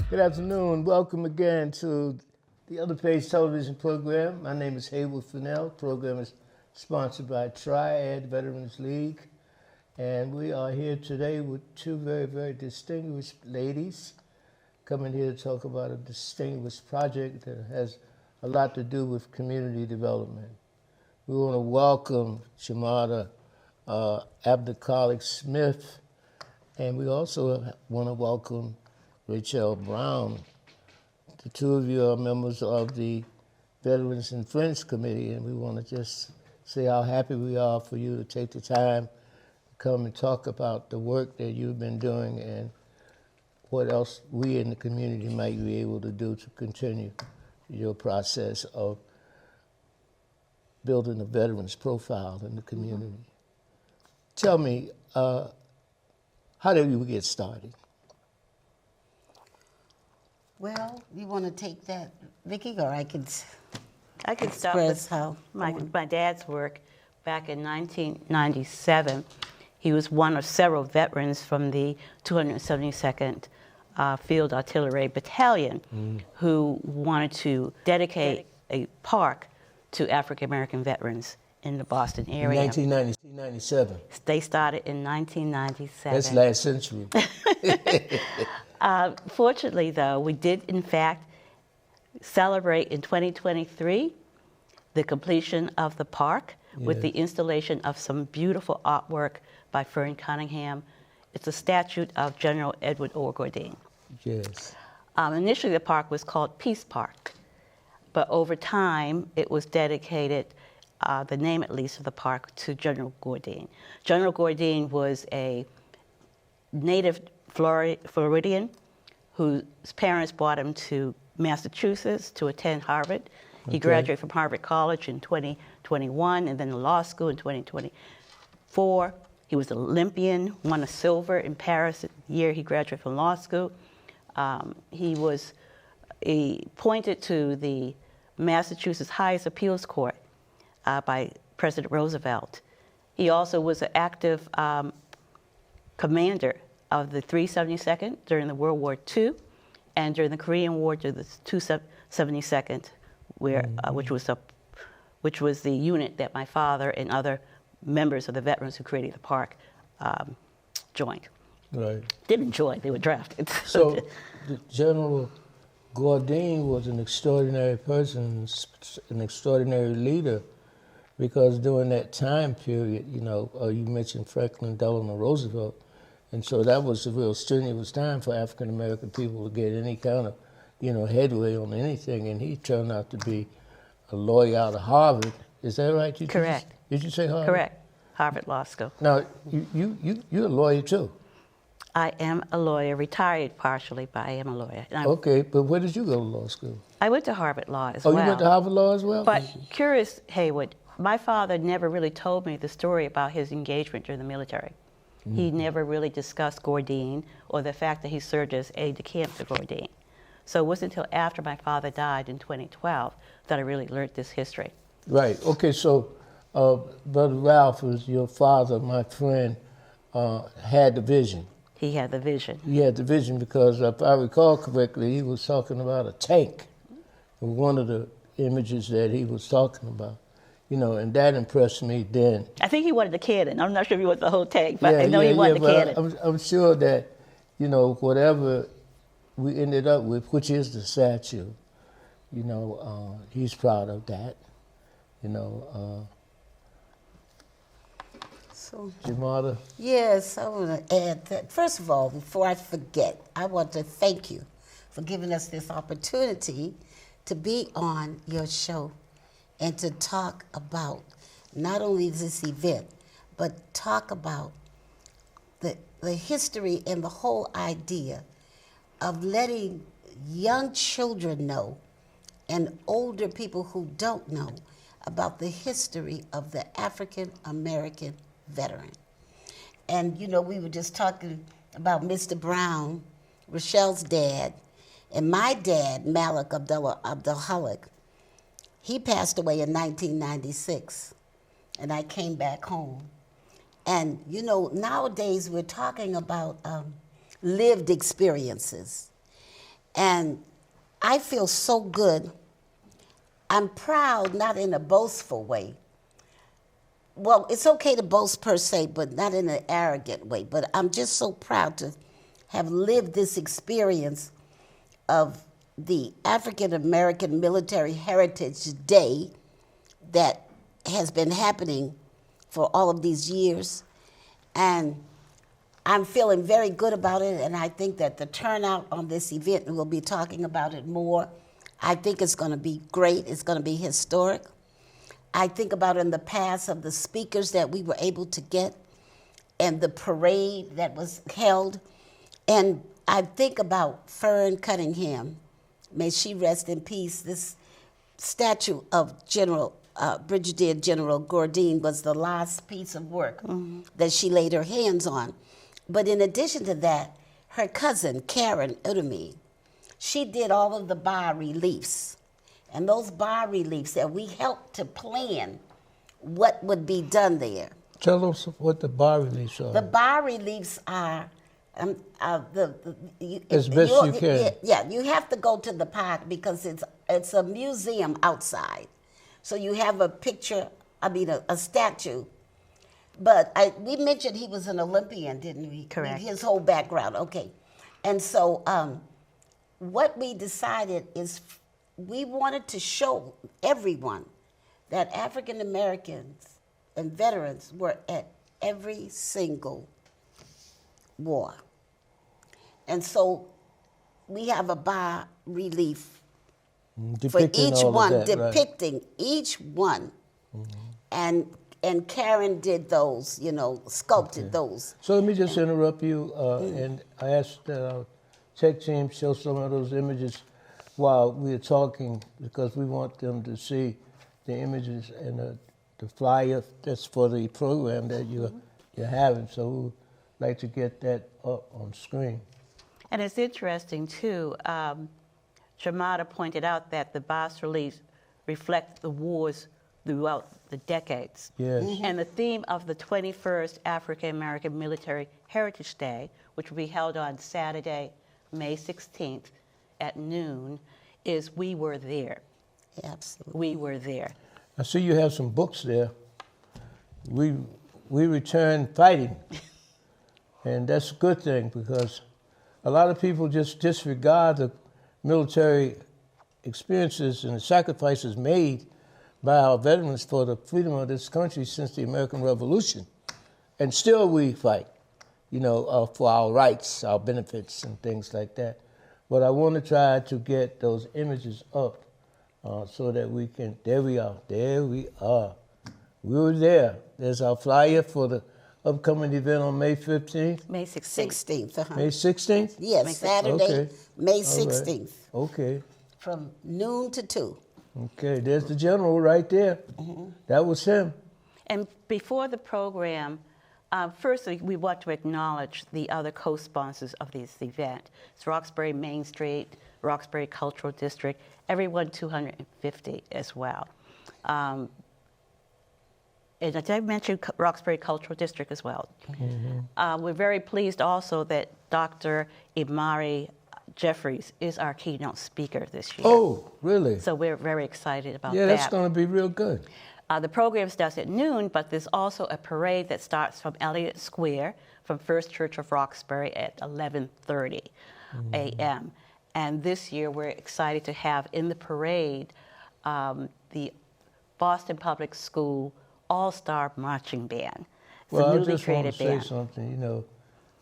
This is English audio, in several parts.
Good afternoon. Welcome again to the Other Page television program. My name is Haywood Fennell. The program is sponsored by Triad Veterans League. And we are here today with two very, very distinguished ladies coming here to talk about a distinguished project that has a lot to do with community development. We want to welcome Jumadda Smith, and we also want to welcome Rachelle Browne. The two of you are members of the Veterans and Friends Committee, and we want to just say how happy we are for you to take the time to come and talk about the work that you've been doing and what else we in the community might be able to do to continue your process of building a veteran's profile in the community. Tell me, how did you get started? Well, you want to take that, Vicki, or I could start with my dad's work. Back in 1997, he was one of several veterans from the 272nd Field Artillery Battalion who wanted to dedicate a park to African American veterans in the Boston area. In 1997. They started in 1997. That's last century. Fortunately, though, we did, in fact, celebrate in 2023 the completion of the park with the installation of some beautiful artwork by Fern Cunningham. It's a statue of General Edward Gourdin. Yes. Initially, the park was called Peace Park, but over time, it was dedicated, the name at least of the park, to General Gourdin. General Gourdin was a native Floridian whose parents brought him to Massachusetts to attend Harvard. He graduated from Harvard College in 2021 and then law school in 2024. He was an Olympian, won a silver in Paris the year he graduated from law school. He was appointed to the Massachusetts Highest Appeals Court by President Roosevelt. He also was an active commander of the 372nd during the World War II, and during the Korean War to the 272nd, which was the unit that my father and other members of the veterans who created the park joined. Right. Didn't join; they were drafted. So, General Gourdin was an extraordinary person, an extraordinary leader, because during that time period, you mentioned Franklin Delano Roosevelt. And so that was a real strenuous time for African American people to get any kind of, headway on anything. And he turned out to be a lawyer out of Harvard. Is that right? Correct. Did you say Harvard? Correct. Harvard Law School. Now, you're a lawyer too. I am a lawyer, retired partially, but I am a lawyer. Okay, but where did you go to law school? I went to Harvard Law as well. Oh, you went to Harvard Law as well? But curious, Haywood, my father never really told me the story about his engagement during the military. He never really discussed Gourdin or the fact that he served as aide-de-camp to Gourdin. So it wasn't until after my father died in 2012 that I really learned this history. Right. Okay, so Brother Ralph, was your father, my friend, had the vision. He had the vision. He had the vision because, if I recall correctly, he was talking about a tank. One of the images that he was talking about. And that impressed me then. I think he wanted the cannon. I'm not sure if he wanted the whole tank, but I know he wanted the cannon. I'm sure that, whatever we ended up with, which is the statue, he's proud of that. So, Jumadda? yes, I want to add that. First of all, before I forget, I want to thank you for giving us this opportunity to be on your show and to talk about not only this event, but talk about the history and the whole idea of letting young children know and older people who don't know about the history of the African American veteran. And we were just talking about Mr. Browne, Rachelle's dad, and my dad, Malik Abdul-Halik. He passed away in 1996, and I came back home. And, nowadays we're talking about lived experiences. And I feel so good. I'm proud, not in a boastful way. Well, it's okay to boast per se, but not in an arrogant way. But I'm just so proud to have lived this experience of the African American Military Heritage Day that has been happening for all of these years. And I'm feeling very good about it, and I think that the turnout on this event, and we'll be talking about it more, I think it's going to be great. It's going to be historic. I think about in the past of the speakers that we were able to get and the parade that was held. And I think about Fern Cunningham. May she rest in peace. This statue of Brigadier General Gourdin was the last piece of work that she laid her hands on. But in addition to that, her cousin, Karen Udemy, she did all of the bas-reliefs. And those bas-reliefs that we helped to plan what would be done there. Tell us what the bas-reliefs are. The bas-reliefs are as best you can. Yeah, you have to go to the park because it's a museum outside. So you have a picture, a statue. But we mentioned he was an Olympian, didn't we? Correct. His whole background, okay. And so what we decided is we wanted to show everyone that African Americans and veterans were at every single war. And so we have a bas-relief for each one, depicting each one. And Karen did those, sculpted those. So let me just interrupt you, and I asked that our tech team show some of those images while we're talking, because we want them to see the images and the flyer that's for the program that you're having. So we'd like to get that up on screen. And it's interesting, too, Jumadda pointed out that the bas-reliefs reflect the wars throughout the decades. Yes. And the theme of the 21st African American Military Heritage Day, which will be held on Saturday, May 16th at noon, is We Were There. Absolutely. We were there. I see you have some books there. We return fighting. And that's a good thing, because a lot of people just disregard the military experiences and the sacrifices made by our veterans for the freedom of this country since the American Revolution. And still we fight, for our rights, our benefits, and things like that. But I want to try to get those images up so that we can, there we are. We were there. There's our flyer for the upcoming event on May 15th. May 16th. 16th. May 16th? Yes, Saturday, Okay. May 16th. All right. Okay. From noon to 2. Okay, there's the general right there. That was him. And before the program, firstly, we want to acknowledge the other co-sponsors of this event. It's Roxbury Main Street, Roxbury Cultural District, everyone 250 as well. And did I mention Roxbury Cultural District as well? We're very pleased also that Dr. Imari Jeffries is our keynote speaker this year. Oh, really? So we're very excited about that. Yeah, that's going to be real good. The program starts at noon, but there's also a parade that starts from Elliott Square from First Church of Roxbury at 11:30 a.m. And this year we're excited to have in the parade the Boston Public School All-Star Marching Band. It's Well, a I newly just want created to say band. something,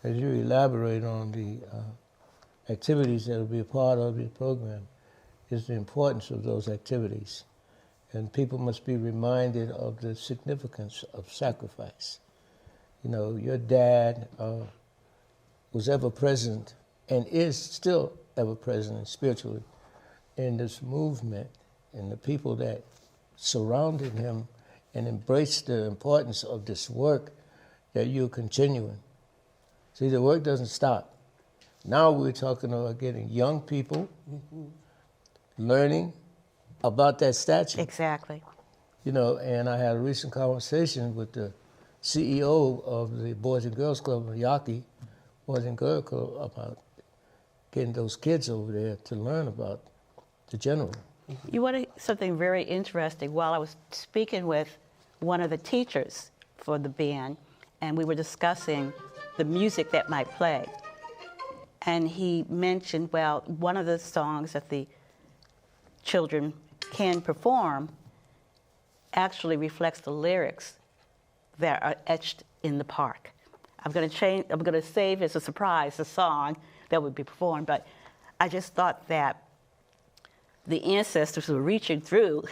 as you elaborate on the activities that will be a part of your program, is the importance of those activities. And people must be reminded of the significance of sacrifice. Your dad was ever present and is still ever present spiritually in this movement, and the people that surrounded him and embraced the importance of this work that you're continuing. See, the work doesn't stop. Now we're talking about getting young people learning about that statue. Exactly. And I had a recent conversation with the CEO of the Boys and Girls Club, Yaki Boys and Girls Club, about getting those kids over there to learn about the general. You wanted something very interesting. While I was speaking with one of the teachers for the band, and we were discussing the music that might play, and he mentioned, well, one of the songs that the children can perform actually reflects the lyrics that are etched in the park. I'm going to save as a surprise the song that would be performed, but I just thought that the ancestors were reaching through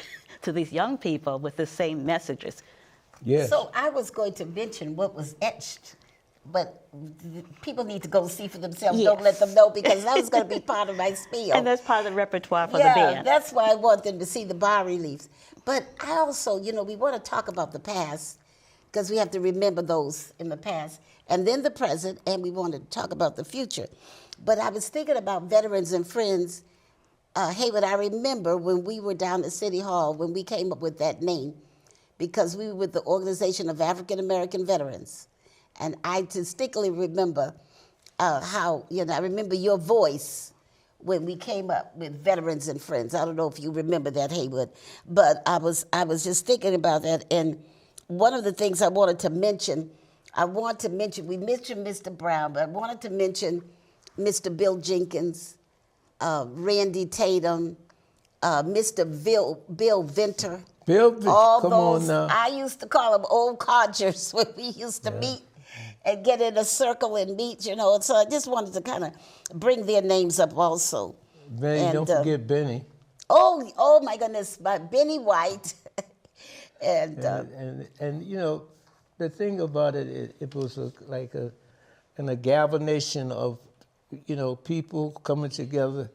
to these young people with the same messages. Yes. So I was going to mention what was etched, but people need to go see for themselves. Yes. Don't let them know, because that was going to be part of my spiel. And that's part of the repertoire for the Yeah, band. that's why I want them to see the bas-reliefs. But I also, we want to talk about the past, because we have to remember those in the past, and then the present, and we want to talk about the future. But I was thinking about Veterans and Friends. Haywood, I remember when we were down at City Hall, when we came up with that name, because we were with the Organization of African American Veterans. And I distinctly remember how, I remember your voice when we came up with Veterans and Friends. I don't know if you remember that, Haywood, but I was just thinking about that. And one of the things I wanted to mention, we mentioned Mr. Browne, but I wanted to mention Mr. Bill Jenkins, Randy Tatum, Mr. Bill Venter. Bill, All come those, on now. I used to call them old codgers when we used to meet and get in a circle and meet, So I just wanted to kind of bring their names up also. Benny, don't forget Benny. Oh my goodness, Benny White. and the thing about it was like an amalgamation of, people coming together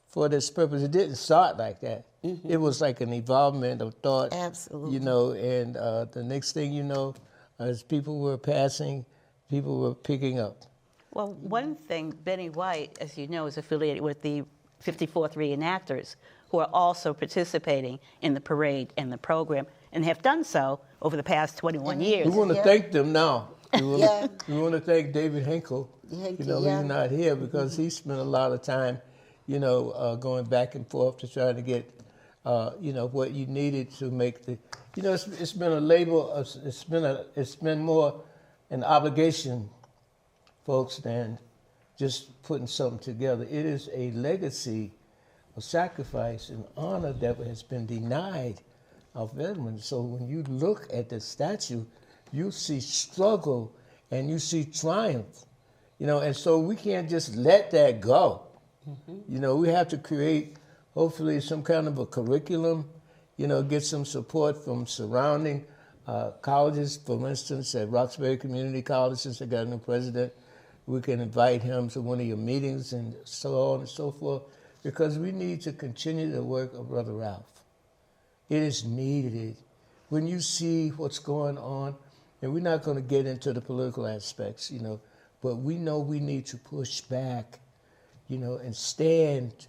for this purpose. It didn't start like that. Mm-hmm. It was like an evolvement of thought. Absolutely. And the next thing you know, as people were passing, people were picking up. Well, one thing, Benny White, as you know, is affiliated with the 54th Reenactors, who are also participating in the parade and the program, and have done so over the past 21 years. We want to thank them now. We want to thank David Hinkle. He's not here because he spent a lot of time, going back and forth to try to get, what you needed to make the, it's been a label, it's been more an obligation, folks, than just putting something together. It is a legacy of sacrifice and honor that has been denied our veterans. So when you look at the statue, you see struggle and you see triumph, and so we can't just let that go. Mm-hmm. We have to create, hopefully, some kind of a curriculum, get some support from surrounding colleges. For instance, at Roxbury Community College, since they got a new president, we can invite him to one of your meetings and so on and so forth, because we need to continue the work of Brother Ralph. It is needed. When you see what's going on, and we're not going to get into the political aspects, but we know we need to push back, and stand,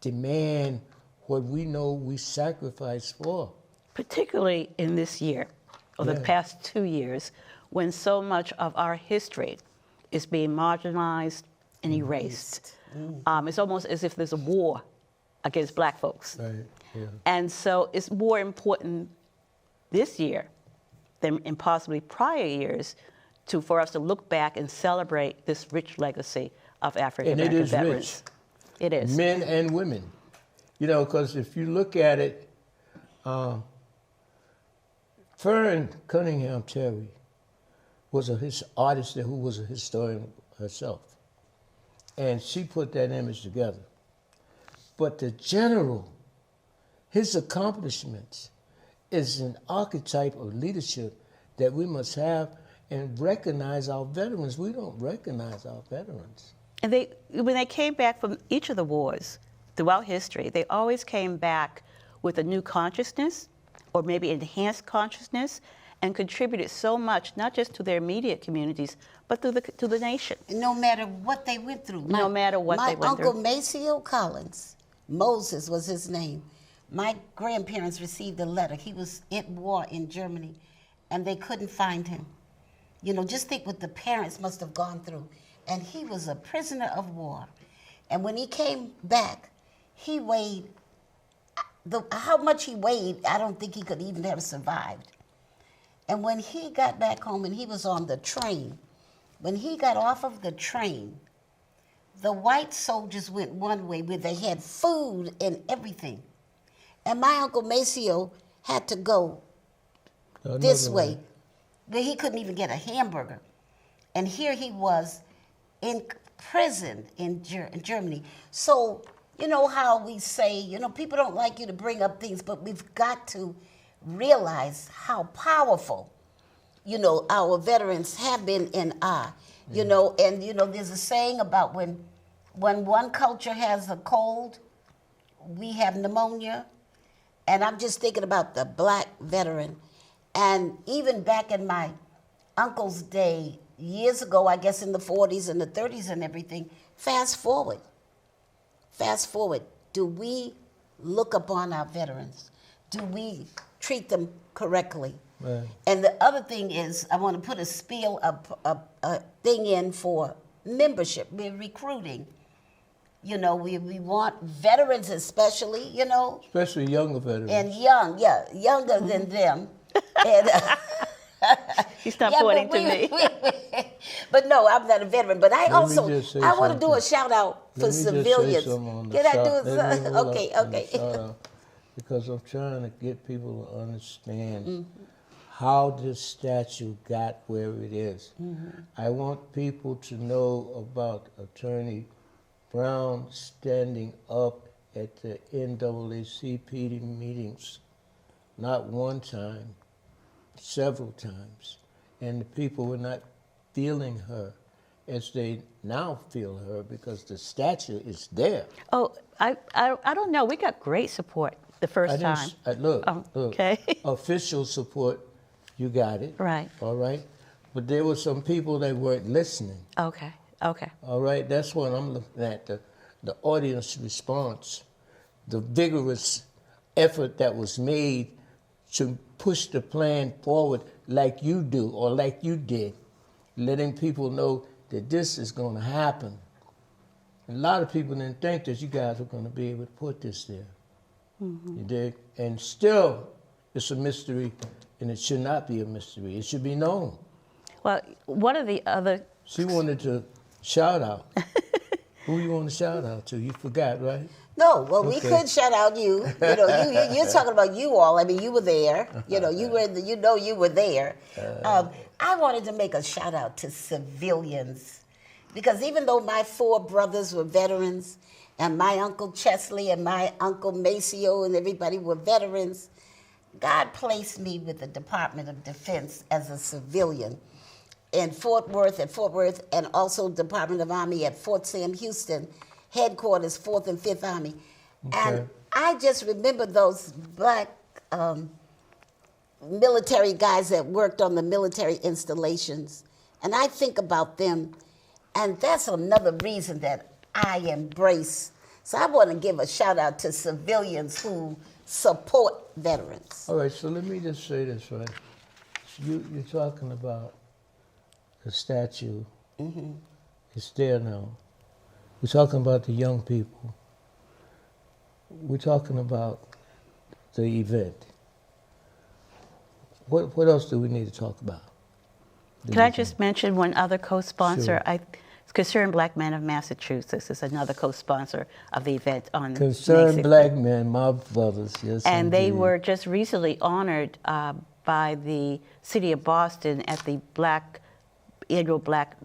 demand what we know we sacrifice for. Particularly in this year, or the past 2 years, when so much of our history is being marginalized and erased. It's almost as if there's a war against black folks. Right. Yeah. And so it's more important this year than in possibly prior years for us to look back and celebrate this rich legacy of African American veterans. Rich. It is. Men and women. Because if you look at it, Fern Cunningham Terry was an artist who was a historian herself. And she put that image together. But the general, his accomplishments, is an archetype of leadership that we must have and recognize our veterans. We don't recognize our veterans. And when they came back from each of the wars throughout history, they always came back with a new consciousness, or maybe enhanced consciousness, and contributed so much, not just to their immediate communities, but to the nation. No matter what they went through. No matter what they went through. My Uncle Maceo Collins, Moses was his name. My grandparents received a letter. He was at war in Germany, and they couldn't find him. Just think what the parents must have gone through. And he was a prisoner of war. And when he came back, he weighed, how much he weighed, I don't think he could even have survived. And when he got back home and he was on the train, when he got off of the train, the white soldiers went one way where they had food and everything. And my Uncle Maceo had to go this way, where he couldn't even get a hamburger. And here he was in prison in Germany. So, you know how we say, you know, people don't like you to bring up things, but we've got to realize how powerful, you know, our veterans have been and are. You know, and, you know, there's a saying about when one culture has a cold, we have pneumonia. And I'm just thinking about the black veteran. And even back in my uncle's day, years ago, I guess in the 40s and the 30s and everything, fast forward, do we look upon our veterans? Do we treat them correctly? Right. And the other thing is, I want to put a spiel, a thing in for membership. We're recruiting. You know, we want veterans especially, you know. Especially younger veterans. And younger than them. And, He's not pointing to me. But no, I'm not a veteran. But I want to something. do a shout out for civilians. Can I do it? Okay. Because I'm trying to get people to understand how this statue got where it is. I want people to know about Attorney Browne standing up at the NAACP meetings, not one time, several times, and the people were not feeling her as they now feel her because the statue is there. Oh, I don't know. We got great support the first time. Look, okay. Official support, you got it. Right. All right. But there were some people that weren't listening. Okay. All right. That's what I'm looking at, the audience response, the vigorous effort that was made to push the plan forward like you do or like you did, letting people know that this is going to happen. A lot of people didn't think that you guys were going to be able to put this there. You dig? And still, it's a mystery, and it should not be a mystery. It should be known. Well, one of the other... She wanted to shout out. Who you want to shout out to? You forgot, right? No, well, we could shout out you. You know, you're talking about you all. I mean, you were there. You know, you were there. I wanted to make a shout out to civilians, because even though my 4 brothers were veterans, and my Uncle Chesley and my Uncle Maceo and everybody were veterans, God placed me with the Department of Defense as a civilian in Fort Worth, and also Department of Army at Fort Sam Houston, headquarters, 4th and 5th Army. Okay. And I just remember those black military guys that worked on the military installations. And I think about them, and that's another reason that I embrace. So I want to give a shout out to civilians who support veterans. All right, so let me just say this, right? You're talking about the statue. It's there now. We're talking about the young people. We're talking about the event. What else do we need to talk about? Can I just mention one other co-sponsor? Sure. Concerned Black Men of Massachusetts is another co-sponsor of the event on Concerned May 16th. Black Men, my brothers, yes. And indeed. they were just recently honored by the city of Boston at the annual Black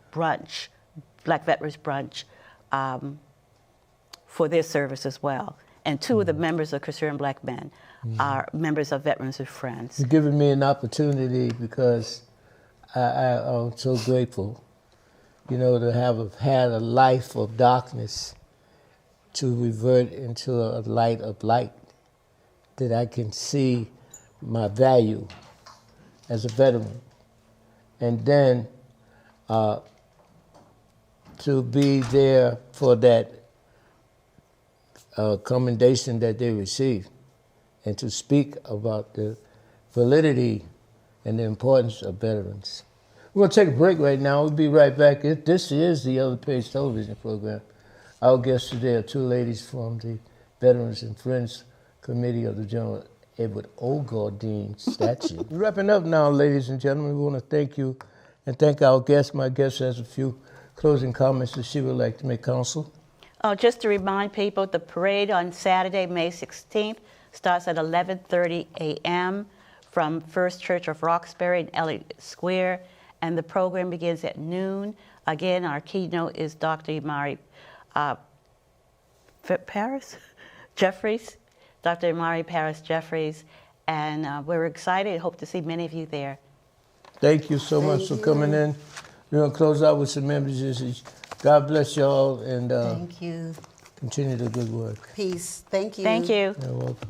Veterans Brunch, for their service as well. And 2 of the members of Concerned Black Men are members of Veterans and Friends. You're giving me an opportunity because I'm so grateful, you know, to have had a life of darkness to revert into a light of light, that I can see my value as a veteran. And then to be there for that commendation that they received, and to speak about the validity and the importance of veterans. We're going to take a break right now. We'll be right back. This is the Other Page television program. Our guests today are two ladies from the Veterans and Friends Committee of the General Edward O. Gourdin Statue. We're wrapping up now, ladies and gentlemen. We want to thank you and thank our guest. My guest has a few closing comments that she would like to make, Counsel. Just to remind people, the parade on Saturday, May 16th, starts at 11:30 a.m. from First Church of Roxbury in Elliott Square, and the program begins at noon. Again, our keynote is Dr. Imari Jeffries, Dr. Imari Paris Jeffries, and we're excited. Hope to see many of you there. Thank you so much for coming in. We're going to close out with some messages. God bless y'all, and thank you. Continue the good work. Peace. Thank you. Thank you. You're welcome.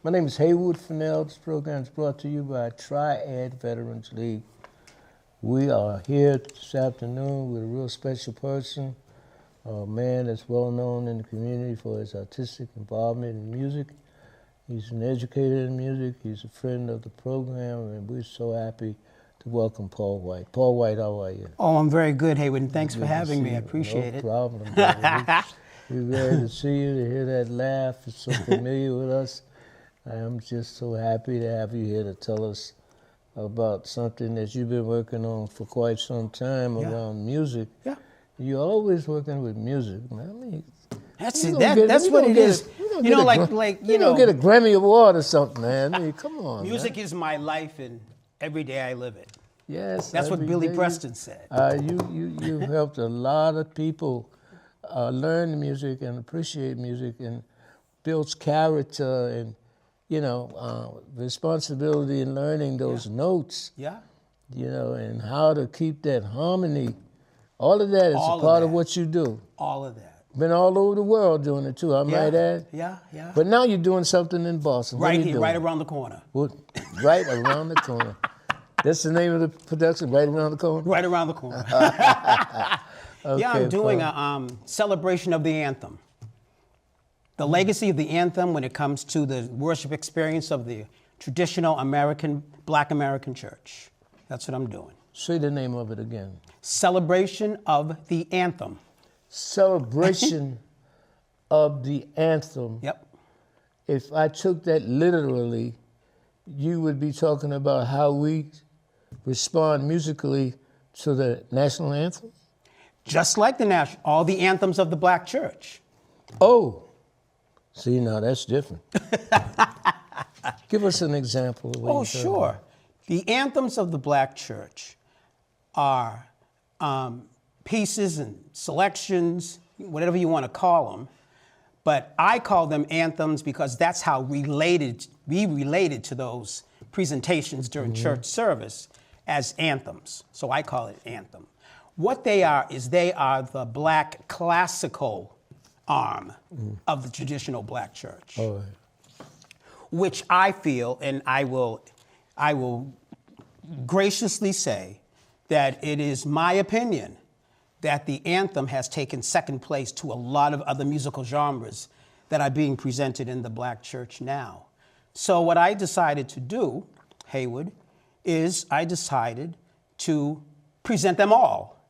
My name is Haywood Fennell. This program is brought to you by Triad Veterans League. We are here this afternoon with a real special person, a man that's well known in the community for his artistic involvement in music. He's an educator in music. He's a friend of the program, and we're so happy to welcome Paul White. Paul White, how are you? Oh, I'm very good, Haywood, and thanks for having me. I appreciate it. No problem, brother. We're ready to see you, to hear that laugh. It's so familiar with us. I am just so happy to have you here to tell us about something that you've been working on for quite some time around music. Yeah. You're always working with music, man. I mean, That's it. That's what it is. You know, you don't get a Grammy Award or something, man. I mean, come on. Music is my life, and every day I live it. Yes. That's what Billy Preston said. You helped a lot of people learn music and appreciate music, and builds character and, responsibility in learning those notes. Yeah. And how to keep that harmony. All of that is All a part of of what you do. All of that. Been all over the world doing it too, I might add. Yeah, yeah. But now you're doing something in Boston. Right What are you here, doing? right around the corner. What? Right around the corner. That's the name of the production, right around the corner? Right around the corner. Okay, Yeah, I'm doing Paul. a celebration of the anthem. The legacy of the anthem when it comes to the worship experience of the traditional Black American church. That's what I'm doing. Say the name of it again. Celebration of the anthem. Celebration of the anthem. Yep. If I took that literally, you would be talking about how we respond musically to the national anthem? Just like all the anthems of the Black church. Oh, see, now that's different. Give us an example of what Oh, you're talking sure. about. The anthems of the Black church are pieces and selections, whatever you want to call them. But I call them anthems because that's how we related to those presentations during church service as anthems. So I call it anthem. What they are is they are the Black classical arm of the traditional Black church, All right. which I feel, and I will graciously say that it is my opinion that the anthem has taken second place to a lot of other musical genres that are being presented in the Black church now. So what I decided to do, Haywood, is I decided to present them all,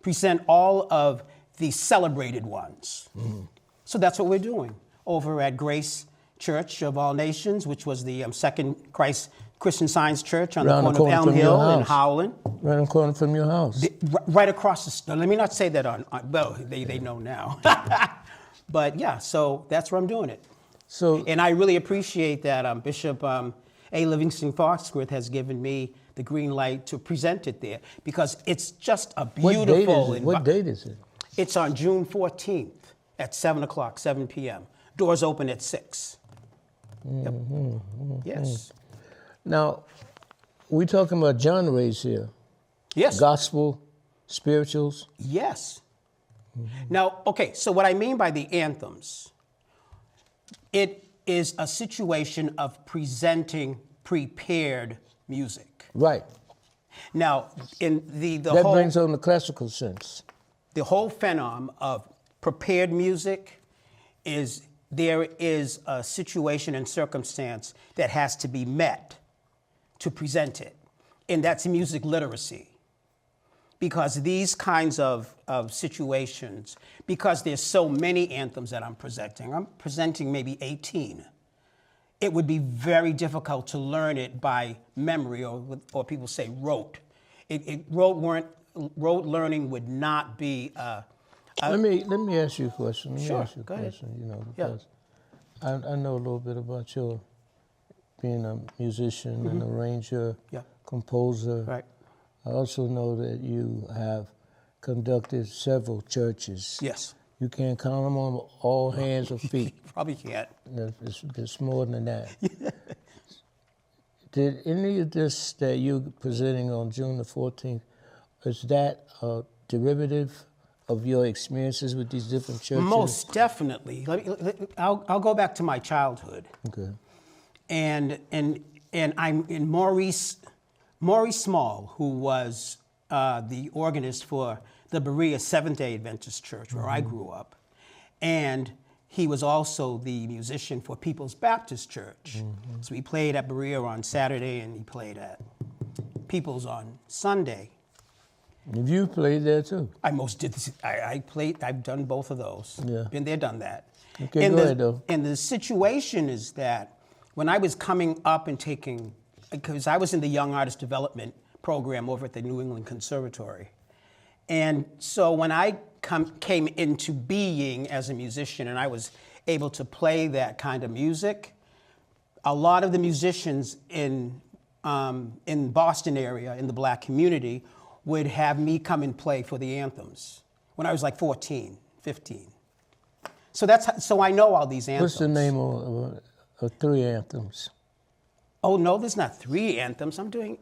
present all of the celebrated ones. So that's what we're doing over at Grace Church of All Nations, which was the second Christian Science Church on Around the the corner of corner Elm from your Hill and house. Howland. Right in the corner from your house. Right across the street. Let me not say that well, they know now. But yeah, so that's where I'm doing it. So, And I really appreciate that Bishop A. Livingston Foxworth has given me the green light to present it there because it's just a beautiful... what date is it? It's on June 14th at 7 p.m. Doors open at 6. Yep. Yes. Now, we're talking about genres here. Yes. Gospel, spirituals. Yes. Now, okay, so what I mean by the anthems, it is a situation of presenting prepared music. Right. Now, in the That whole... brings on the classical sense. The whole phenomenon of prepared music is there is a situation and circumstance that has to be met to present it, and that's music literacy. Because these kinds of situations, because there's so many anthems that I'm presenting maybe 18, it would be very difficult to learn it by memory or people say rote. Rote learning would not be. Let me ask you a question. Sure, go ahead. Because I know a little bit about your being a musician and arranger, composer. Right. I also know that you have conducted several churches. Yes. You can't count them on all hands or feet. Probably can't. It's more than that. Did any of this that you're presenting on June the 14th, is that a derivative of your experiences with these different churches? Most definitely. I'll go back to my childhood. Okay. And I'm in Maurice Small, who was the organist for the Berea Seventh-day Adventist Church, where I grew up. And he was also the musician for People's Baptist Church. So he played at Berea on Saturday, and he played at People's on Sunday. Have you played there too? I most did this. I've done both of those. Yeah. Been there, done that. Okay, go ahead though. And the situation is that when I was coming up and taking, because I was in the Young Artist Development program over at the New England Conservatory. And so when I came into being as a musician and I was able to play that kind of music, a lot of the musicians in Boston area, in the black community, would have me come and play for the anthems when I was like 14, 15. So I know all these anthems. What's the name of 3 anthems? Oh, no, there's not 3 anthems. I'm doing...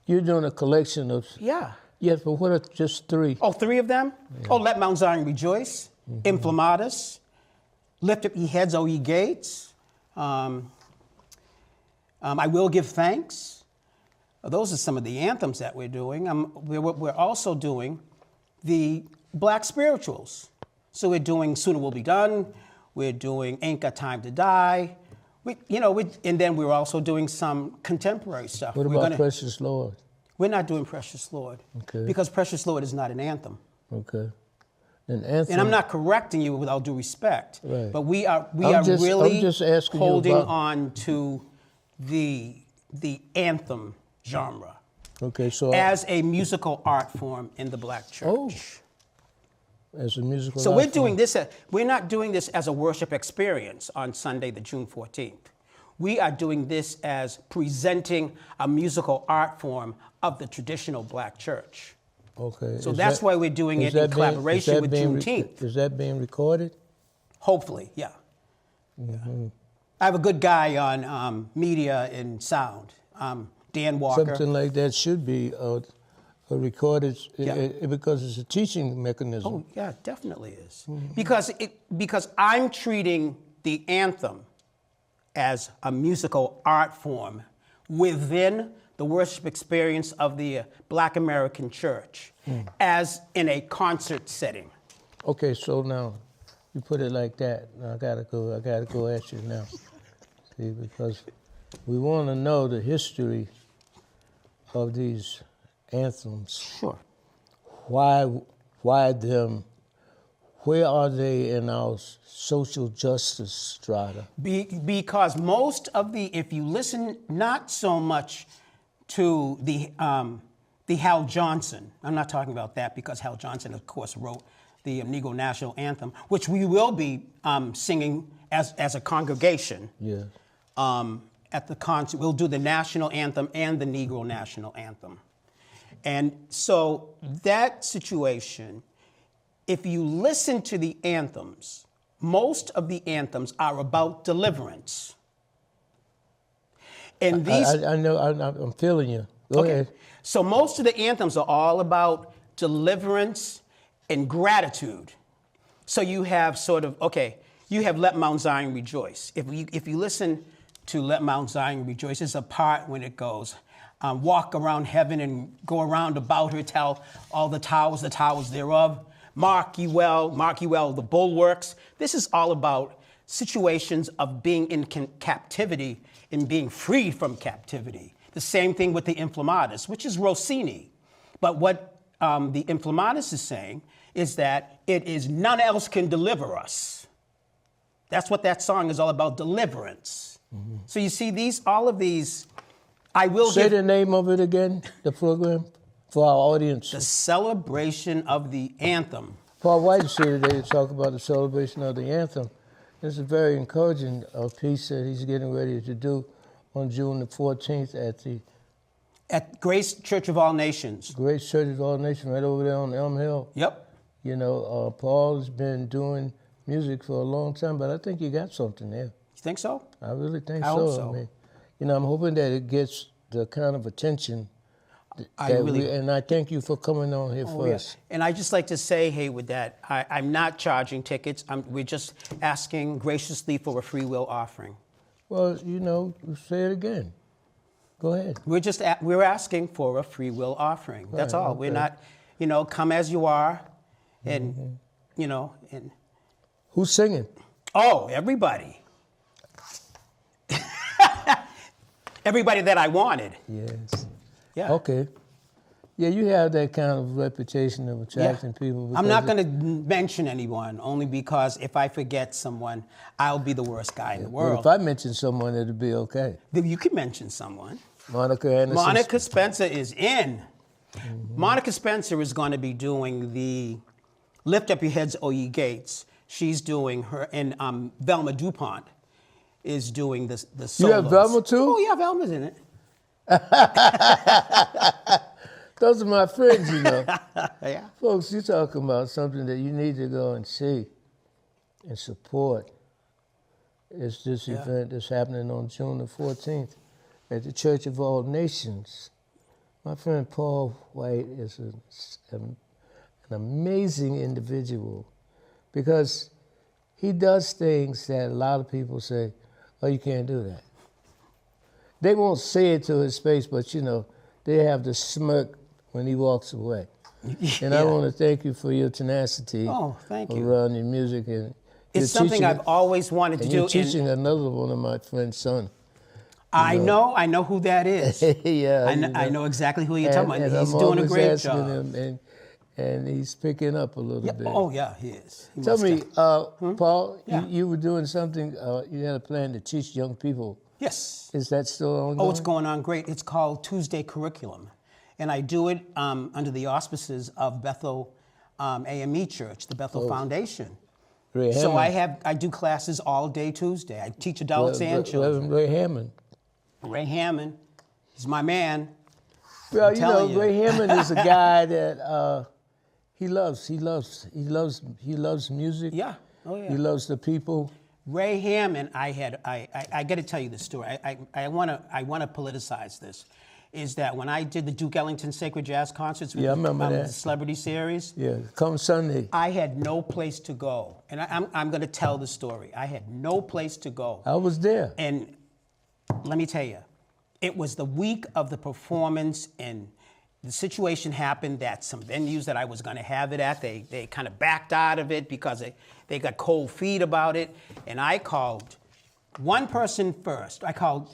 You're doing a collection of... Yeah. Yes, but what are just 3? Oh, 3 of them? Yeah. Oh, Let Mount Zion Rejoice, Inflammatus, Lift Up Ye Heads, O Ye Gates, I Will Give Thanks. Those are some of the anthems that we're doing. We're also doing the black spirituals. So we're doing Sooner Will Be Done, we're doing Ain't Got Time to Die, and then we're also doing some contemporary stuff. What about Precious Lord? We're not doing Precious Lord. Okay. Because Precious Lord is not an anthem. Okay. Anthem, and I'm not correcting you with all due respect, right. but we are I'm really just holding on to the anthem genre. Okay, so as a musical art form in the black church. Oh, as a musical. So art we're form. doing this. We're not doing this as a worship experience on Sunday, the June 14th. We are doing this as presenting a musical art form of the traditional black church. Okay. So that's why we're doing it in collaboration with Juneteenth. Is that being recorded? Hopefully, yeah. Mm-hmm. I have a good guy on media and sound, Dan Walker. Something like that should be recorded because it's a teaching mechanism. Oh, yeah, it definitely is. Mm-hmm. Because I'm treating the anthem as a musical art form within the worship experience of the Black American church, as in a concert setting. Okay, so now you put it like that. Now I gotta go at you now. See, because we want to know the history of these anthems. Sure. Why them? Where are they in our social justice strata? Because most of if you listen not so much to the Hal Johnson, I'm not talking about that because Hal Johnson, of course, wrote the Negro National Anthem, which we will be singing as a congregation. Yeah. At the concert, we'll do the national anthem and the Negro National Anthem. And so that situation, if you listen to the anthems, most of the anthems are about deliverance. And these, I know, I'm feeling you. Go ahead. So most of the anthems are all about deliverance and gratitude. So you have you have Let Mount Zion Rejoice. If you listen to Let Mount Zion Rejoice, there's a part when it goes, walk around heaven and go around about her, tell all the towers thereof. Mark ye well, the bulwarks. This is all about situations of being in captivity and being freed from captivity. The same thing with the Inflammatus, which is Rossini. But what the Inflammatus is saying is that it is none else can deliver us. That's what that song is all about, deliverance. Mm-hmm. So you see all of these, I will say the name of it again, the program, for our audience. The celebration of the anthem. Paul White is here today to talk about the celebration of the anthem. This is a very encouraging piece that he's getting ready to do on June the 14th at Grace Church of All Nations. Grace Church of All Nations, right over there on Elm Hill. Yep. You know, Paul has been doing music for a long time, but I think you got something there. You think so? I really think I hope so. I mean, I'm hoping that it gets the kind of attention. And I thank you for coming on here first. Yeah. And I just like to say, Haywood, that I'm not charging tickets. We're just asking graciously for a free will offering. Well, say it again. Go ahead. We're asking for a free will offering. Right, that's all. Okay. We're not, come as you are, and and. Who's singing? Oh, everybody. Everybody that I wanted. Yes. Yeah. Okay. Yeah, you have that kind of reputation of attracting people. I'm not going to mention anyone, only because if I forget someone, I'll be the worst guy in the Well, world. if I mention someone, it'll be okay. You can mention someone. Monica Anderson. Monica Spencer is in. Monica Spencer is going to be doing the Lift Up Your Heads, O Ye Gates. She's doing her, and Velma DuPont is doing the solos. You have Velma too? Oh yeah, Velma's in it. Those are my friends, you know. Yeah. Folks, you're talking about something that you need to go and see and support. It's this event that's happening on June the 14th at the Church of All Nations. My friend Paul White is an amazing individual because he does things that a lot of people say, oh, you can't do that. They won't say it to his face, but, you know, they have the smirk when he walks away. And I want to thank you for your tenacity thank you. around your music. And It's something I've always wanted to do. You're teaching another one of my friend's son. I know who that is. Yeah, I know exactly who you're talking about. And He's I'm doing a always great asking job. him, and he's picking up a little bit. Oh yeah, he is. He Tell must me, have. Paul, Yeah. you were doing something, you had a plan to teach young people. Yes. Is that still ongoing? Oh, it's going on great. It's called Tuesday Curriculum. And I do it under the auspices of Bethel AME Church, the Bethel Foundation. Ray So Hammond. I do classes all day Tuesday. I teach adults and children. Reverend Ray Hammond. Ray Hammond, he's my man. Well, you know, telling you. Ray Hammond is a guy that he loves music. Yeah. Oh yeah. He loves the people. Ray Hammond, I got to tell you this story. I want to politicize this. Is that when I did the Duke Ellington Sacred Jazz Concerts with Yeah, I remember that. the Celebrity Series, Yeah, come Sunday. I had no place to go. And I'm going to tell the story. I had no place to go. I was there. And let me tell you, it was the week of the performance, and the situation happened that some venues that I was going to have it at, they kind of backed out of it because they got cold feet about it. And I called one person first. I called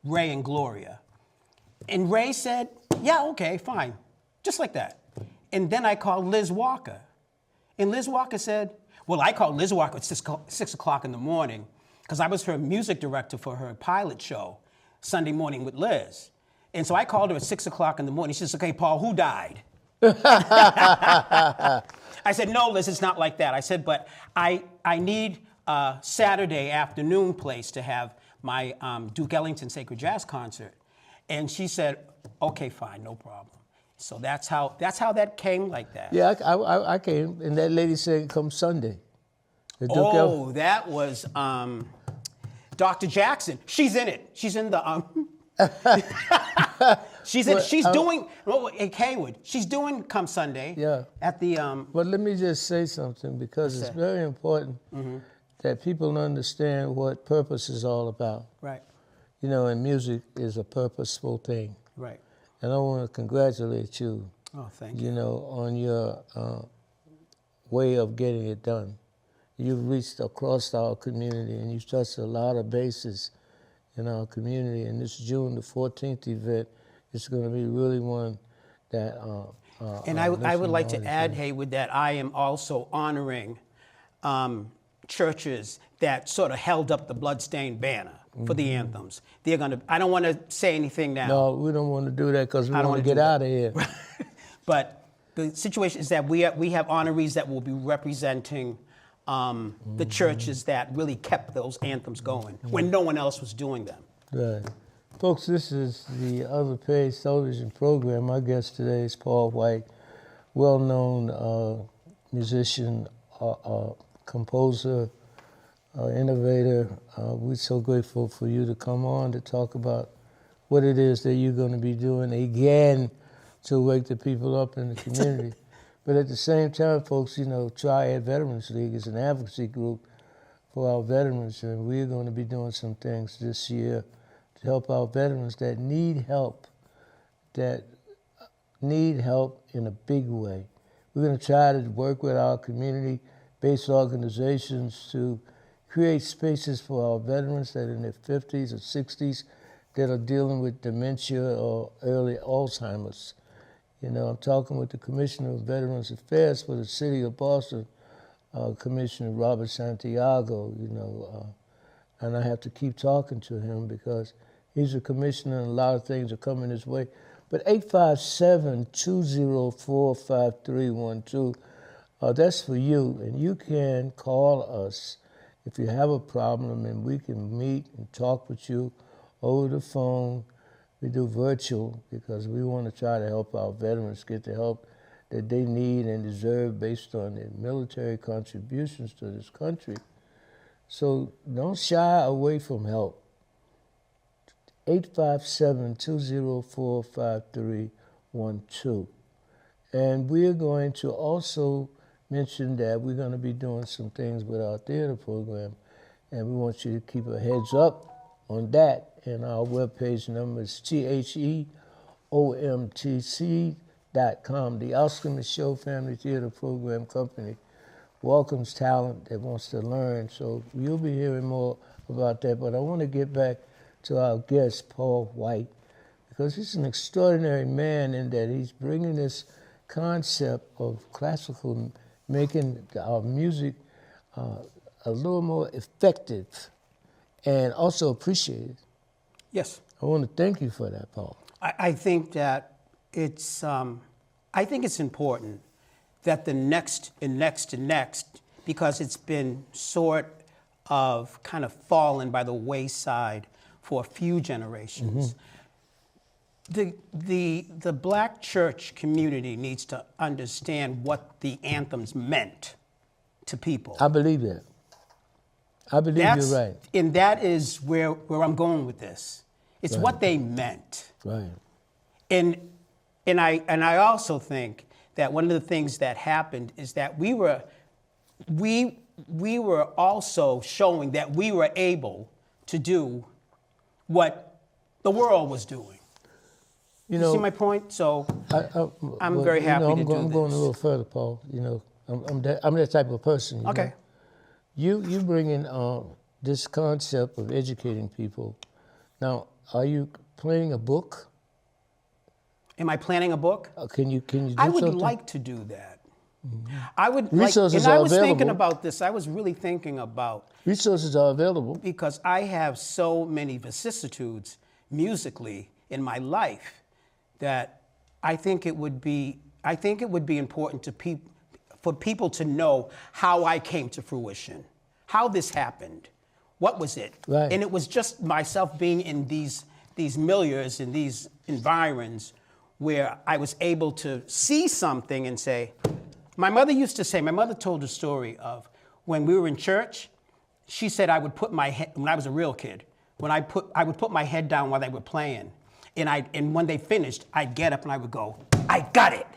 Ray and Gloria. And Ray said, yeah, okay, fine. Just like that. And then I called Liz Walker. And Liz Walker said, well, I called Liz Walker at 6 o'clock in the morning because I was her music director for her pilot show, Sunday Morning with Liz. And so I called her at 6 o'clock in the morning. She says, okay, Paul, who died? I said, no, Liz, it's not like that. I said, but I need a Saturday afternoon place to have my Duke Ellington Sacred Jazz Concert. And she said, okay, fine, no problem. So that's how that came like that. Yeah, I came, and that lady said, come Sunday. The Duke That was Dr. Jackson. She's in it. She's in the... she's in. She's doing. At Haywood, she's doing Come Sunday. Yeah. At the. But let me just say something, because it's very important that people understand what purpose is all about. Right. You know, and music is a purposeful thing. Right. And I want to congratulate you. Oh, thank you. You know, on your way of getting it done. You've reached across our community, and you've touched a lot of bases in our community. And this June the 14th event is going to be really one that... and I would like to add, Haywood, that I am also honoring churches that sort of held up the bloodstained banner for the anthems. They're going to... I don't want to say anything now. No, we don't want to do that because we want to get out of here. But the situation is that we have honorees that will be representing the churches that really kept those anthems going when no one else was doing them. Right. Folks, this is the Other Page television program. My guest today is Paul White, well-known musician, composer, innovator. We're so grateful for you to come on to talk about what it is that you're going to be doing again to wake the people up in the community. But at the same time, folks, you know, Triad Veterans League is an advocacy group for our veterans, and we're going to be doing some things this year to help our veterans that need help in a big way. We're going to try to work with our community-based organizations to create spaces for our veterans that are in their 50s or 60s that are dealing with dementia or early Alzheimer's. You know, I'm talking with the Commissioner of Veterans Affairs for the City of Boston, Commissioner Robert Santiago, you know, and I have to keep talking to him because he's a commissioner and a lot of things are coming his way. But 857-204-5312, that's for you, and you can call us if you have a problem, and we can meet and talk with you over the phone. We do virtual because we want to try to help our veterans get the help that they need and deserve based on their military contributions to this country. So don't shy away from help. 857-204-5312. And we're going to also mention that we're going to be doing some things with our theater program, and we want you to keep a heads up on that. And our webpage number is THEOMTC.com. The Oscar Michaud Family Theater Program Company welcomes talent that wants to learn. So you'll be hearing more about that. But I want to get back to our guest, Paul White, because he's an extraordinary man in that he's bringing this concept of classical, making our music a little more effective and also appreciated. Yes. I want to thank you for that, Paul. I think that it's important that the next and next and next, because it's been sort of kind of fallen by the wayside for a few generations. The black church community needs to understand what the anthems meant to people. I believe that. I believe you're right. And that is where I'm going with this. It's Right. what they meant. Right. And I also think that one of the things that happened is that we were also showing that we were able to do what the world was doing. You see my point? So I'm very happy to do this. I'm going a little further, Paul. You know, I'm that type of person. Okay. You bring in this concept of educating people. Now, are you planning a book? Am I planning a book? Can you do I would something? like to do that. I would Resources and I are was thinking available. about this. I was really thinking about, Resources are available. because I have so many vicissitudes musically in my life that I think it would be important for people to know how I came to fruition, how this happened, what was it, Right. and it was just myself being in these milieus, in these environs, where I was able to see something and say. My mother told a story of when we were in church. She said I would put my head, when I was a real kid, I would put my head down while they were playing, and when they finished, I'd get up and I would go, I got it,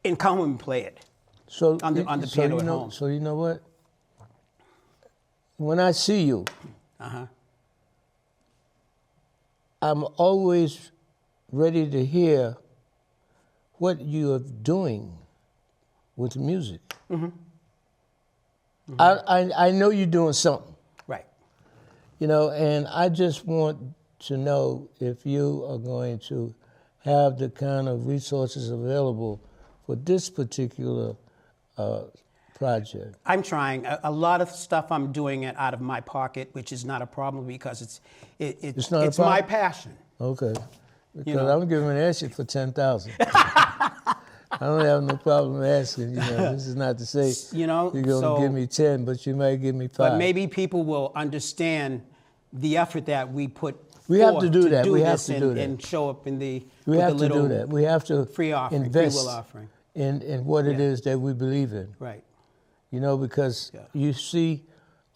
and come home and play it. So On the piano at home. So you know what? When I see you, I'm always ready to hear what you are doing with music. I know you're doing something. Right. You know, and I just want to know if you are going to have the kind of resources available for this particular project. I'm trying. A lot of stuff I'm doing it out of my pocket, which is not a problem because it's not a problem? my passion. Okay. Because know. I'm giving an answer for $10,000. I don't have no problem asking. You know, this is not to say You know, you're going to so- give me 10, but you might give me 5. But maybe people will understand the effort that we put We have forth to do that. We have this to and, do that. and show up in the We with have the to little do that. We have to free offering, invest free will offering. in what it is that we believe in. Right. You know, because Yeah. you see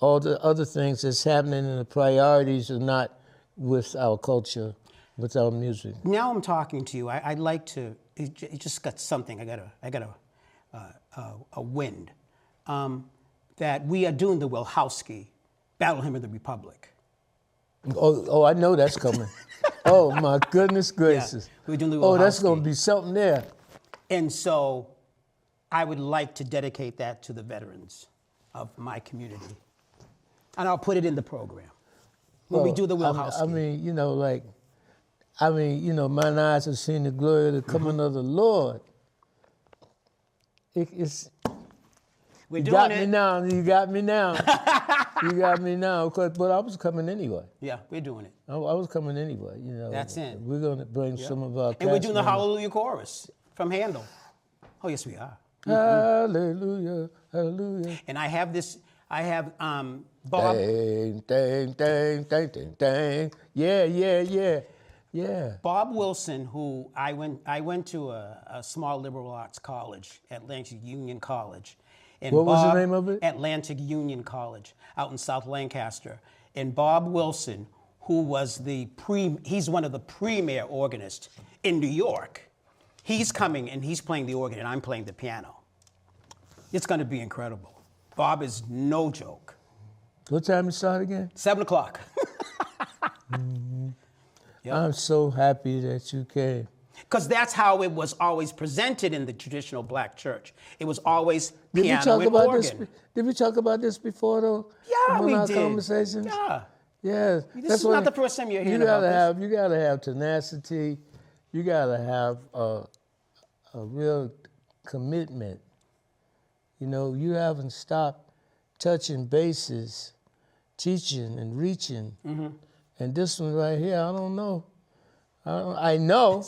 all the other things that's happening and the priorities are not with our culture, with our music. Now I'm talking to you. I'd like to. It just got something. I got a wind that we are doing the Wilhowski Battle Hymn of the Republic. Oh, I know that's coming. Oh, my goodness gracious. we're doing the Oh, that's Wilhowski. going to be something there. And so I would like to dedicate that to the veterans of my community. And I'll put it in the program. when we do the I Wilhowski. mean, you know, like, mine eyes have seen the glory of the coming of the Lord. It's We're you doing got it. me now. You got me now. You got me now. But I was coming anyway. Yeah, we're doing it. I was coming anyway. You know. That's it. We're gonna bring some of our. And we're doing the cast members. Hallelujah chorus from Handel. Oh, yes, we are. Hallelujah, hallelujah. And I have this. I have Bob. Dang, dang, dang, dang, dang, dang. Yeah. Bob Wilson, who I went to a small liberal arts college, Atlantic Union College. And What was the Bob- name of it? Atlantic Union College out in South Lancaster. And Bob Wilson, who was he's one of the premier organists in New York. He's coming and he's playing the organ and I'm playing the piano. It's going to be incredible. Bob is no joke. What time it start again? 7 o'clock. Yep. I'm so happy that you came. Because that's how it was always presented in the traditional black church. It was always Did piano we talk and about organ. this? Did we talk about this before though? Yeah, in we our did. conversations. Yeah. Yeah. This is not the first time you're hearing about this. You gotta have tenacity. You gotta have a real commitment. You know, you haven't stopped touching bases, teaching and reaching. Mm-hmm. And this one right here, I don't know. I know,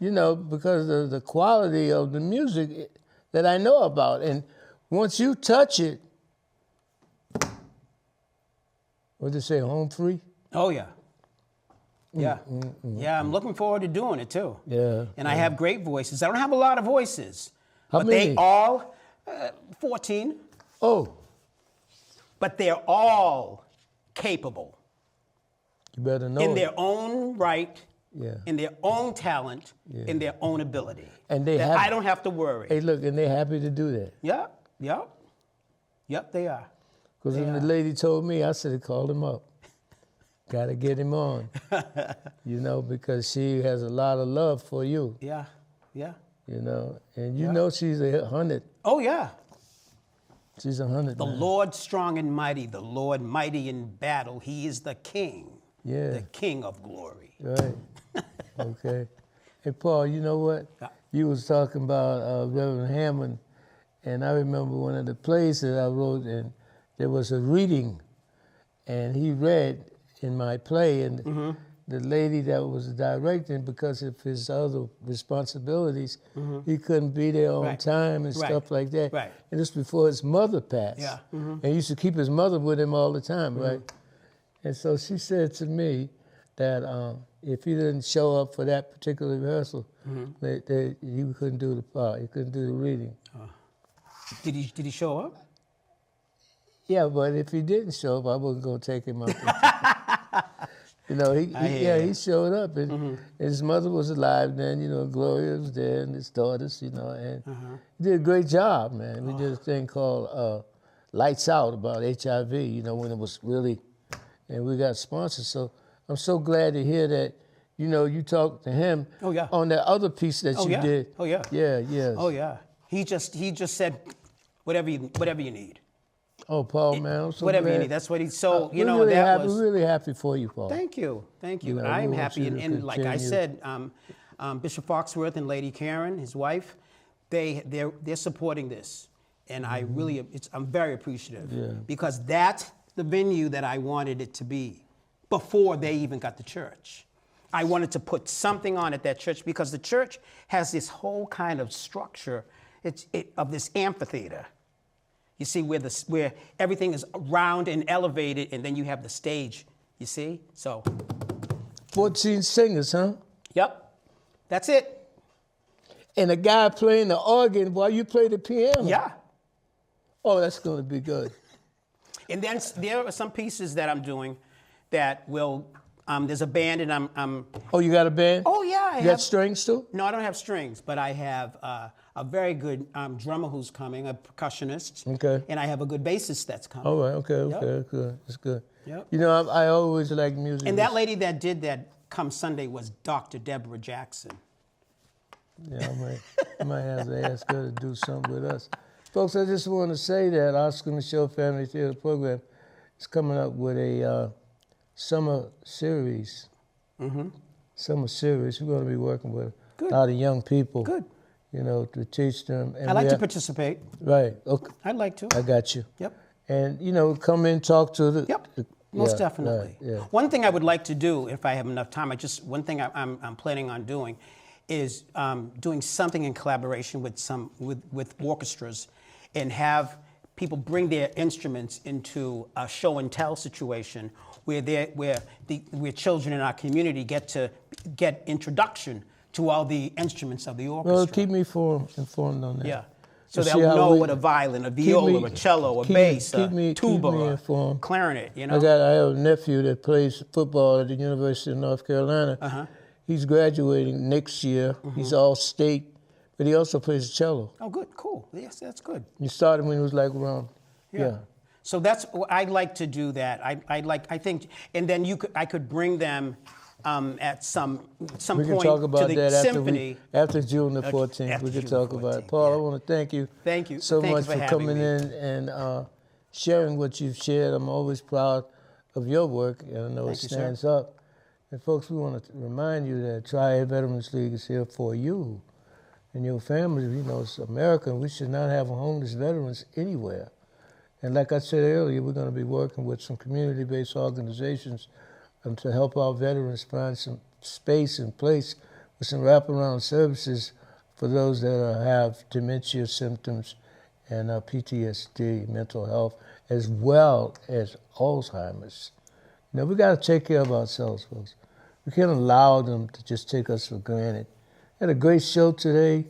you know, because of the quality of the music that I know about. And once you touch it, what did they say, home free? Oh, yeah. Yeah. Yeah, I'm looking forward to doing it too. Yeah. And I have great voices. I don't have a lot of voices. How but many? they all, 14, Oh, but they're all capable you better know in it. their own right, Yeah. in their own talent, in their own ability. And they That have- I don't have to worry. Hey, look, and they're happy to do that. Yep, they are. Because when the lady told me, I said, call him up. Got to get him on. You know, because she has a lot of love for you, Yeah. you know. And you know she's 100. Oh, yeah. She's 100 The now. Lord strong and mighty, the Lord mighty in battle. He is the King, Yeah. the King of glory. Right. Okay. Hey, Paul, you know what? Yeah. You was talking about Reverend Hammond, and I remember one of the plays that I wrote, and there was a reading, and he read in my play, and the lady that was directing, because of his other responsibilities, he couldn't be there on Right. time and Right. stuff like that. Right. And this before his mother passed. Yeah. And he used to keep his mother with him all the time, right? And so she said to me that if he didn't show up for that particular rehearsal, he couldn't do the part. He couldn't do the reading. Did he show up? Yeah, but if he didn't show up, I wasn't going to take him out there. You know, he showed up, and his mother was alive then. You know, Gloria was there, and his daughters. You know, and he did a great job, man. We did a thing called Lights Out about HIV. You know, when it was really, and we got sponsors. So I'm so glad to hear that. You know, you talked to him on that other piece that you did. Oh, yeah. Yeah. Oh, yeah. He just said, whatever you need. Oh, Paul, man, I'm so Whatever glad. you need. That's what he. So you We're know really that happy, was. We're really happy for you, Paul. Thank you. You know, I'm we want happy, you to and like I continue. said, Bishop Foxworth and Lady Karen, his wife, they're supporting this, and I really, I'm very appreciative because that's the venue that I wanted it to be before they even got the church. I wanted to put something on at that church because the church has this whole kind of structure of this amphitheater. You see, where everything is round and elevated, and then you have the stage, you see? So. 14 singers, huh? Yep, that's it. And a guy playing the organ while you play the piano. Yeah. Oh, that's going to be good. And then there are some pieces that I'm doing that will, there's a band and I'm. Oh, you got a band? Oh, yeah. You got strings too? No, I don't have strings, but I have a very good drummer who's coming, a percussionist. Okay. And I have a good bassist that's coming. All right, okay, good. That's good. Yep. You know, I always like music. And that lady that did that come Sunday was Dr. Deborah Jackson. Yeah, I might have to ask her to do something with us. Folks, I just want to say that Oscar Michelle Family Theater Program is coming up with a summer series. Summer series. We're going to be working with Good. a lot of young people. Good. You know, to teach them. And I'd like to participate. Right. Okay. I'd like to. I got you. Yep. And you know, come in, talk to the. Yep. Most definitely. Right, yeah. One thing I would like to do, if I have enough time, one thing I'm planning on doing is doing something in collaboration with orchestras, and have people bring their instruments into a show and tell situation where children in our community get introduction to all the instruments of the orchestra. Well, keep me informed on that. Yeah. So And they'll see how know we- what a violin, a viola, a cello, a bass, a tuba, a informed. clarinet, you know? I have a nephew that plays football at the University of North Carolina. He's graduating next year. He's all state, but he also plays cello. Oh, good, cool. Yes, that's good. He started when he was like around, yeah. So I'd like to do that. I think, and then I could bring them at some We point can talk about to the that symphony. after June the 14th. After We can June talk the about it. 14th, Paul, I yeah. want to thank you. Thank you. So Thanks much for for having coming me. in and sharing what you've shared. I'm always proud of your work, and I know Thank it you, sir. stands up. And folks, we want to remind you that Triad Veterans League is here for you and your family. You know, it's America, and we should not have homeless veterans anywhere. And like I said earlier, we're going to be working with some community-based organizations to help our veterans find some space and place with some wraparound services for those that have dementia symptoms and PTSD, mental health, as well as Alzheimer's. You know, we got to take care of ourselves, folks. We can't allow them to just take us for granted. Had a great show today.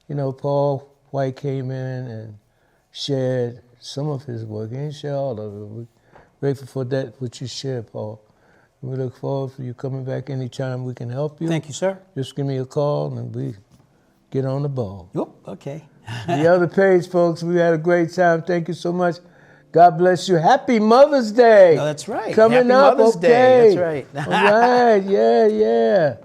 You know, Paul White came in and shared some of his work. He didn't share all of it. We're grateful for that, what you shared, Paul. We look forward to you coming back anytime we can help you. Thank you, sir. Just give me a call and we get on the ball. Yep, okay. The other page, folks, we had a great time. Thank you so much. God bless you. Happy Mother's Day. No, that's right. Coming Happy up, Mother's okay. Day. That's right. All right, yeah.